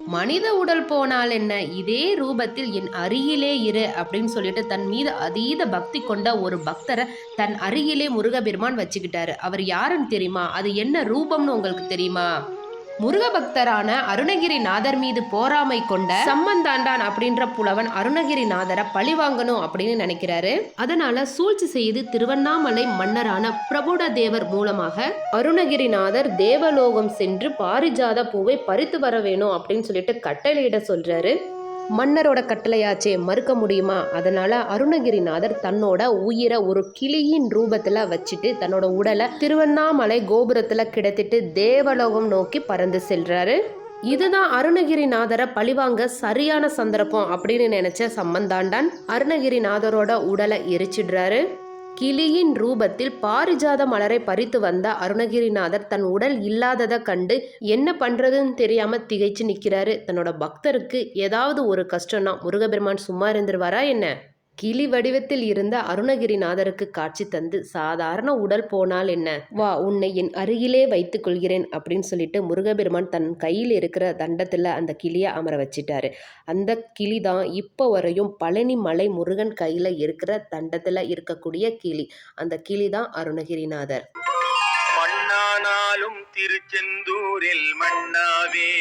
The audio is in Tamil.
மனித உடல் போனால் என்ன, இதே ரூபத்தில் என் அருகிலே இரு அப்படின்னு சொல்லிட்டு தன் மீது அதீத பக்தி கொண்ட ஒரு பக்தரை தன் அருகிலே முருகபெருமான் வச்சுக்கிட்டாரு. அவர் யாருன்னு தெரியுமா? அது என்ன ரூபம்னு உங்களுக்கு தெரியுமா? முருக பக்தரான அருணகிரிநாதர் மீது போராமை கொண்ட சம்பந்தாண்டான் அப்படின்ற புலவன் அருணகிரிநாதரை பழி வாங்கணும் அப்படின்னு நினைக்கிறாரு. அதனால சூழ்ச்சி செய்து திருவண்ணாமலை மன்னரான பிரபுட தேவர் மூலமாக அருணகிரிநாதர் தேவலோகம் சென்று பாரிஜாத பூவை பறித்து வர வேணும் அப்படின்னு சொல்லிட்டு கட்டளையிட சொல்றாரு. மன்னரோட கட்டளையாச்சே, மறுக்க முடியுமா? அதனால அருணகிரிநாதர் தன்னோட உயிரை ஒரு கிளியின் ரூபத்துல வச்சுட்டு தன்னோட உடலை திருவண்ணாமலை கோபுரத்துல கிடத்திட்டு தேவலோகம் நோக்கி பறந்து செல்றாரு. இதுதான் அருணகிரிநாதரை பழிவாங்க சரியான சந்தர்ப்பம் அப்படின்னு நினைச்ச சம்பந்தாண்டான் அருணகிரிநாதரோட உடலை எரிச்சிடுறாரு. கிளியின் ரூபத்தில் பாரிஜாத மலரை பறித்து வந்த அருணகிரிநாதர் தன் உடல் இல்லாததை கண்டு என்ன பண்றதுன்னு தெரியாம திகைச்சு நிக்கிறாரு. தன்னோட பக்தருக்கு ஏதாவது ஒரு கஷ்டம்னா முருகபெருமான் சும்மா இருந்துருவாரா என்ன? கிளி வடிவத்தில் இருந்த அருணகிரிநாதருக்கு காட்சி தந்து, சாதாரண உடல் போனால் என்ன, வா உன்னை என் அருகிலே வைத்துக் கொள்கிறேன் அப்படின்னு சொல்லிட்டு முருகபெருமான் தன் கையில் இருக்கிற தண்டத்துல அந்த கிளியை அமர வச்சிட்டாரு. அந்த கிளி தான் இப்போ வரையும் பழனி மலை முருகன் கையில இருக்கிற தண்டத்துல இருக்கக்கூடிய கிளி. அந்த கிளி தான் அருணகிரிநாதர். மண்ணானாலும் திருச்செந்தூரில் மண்ணாவே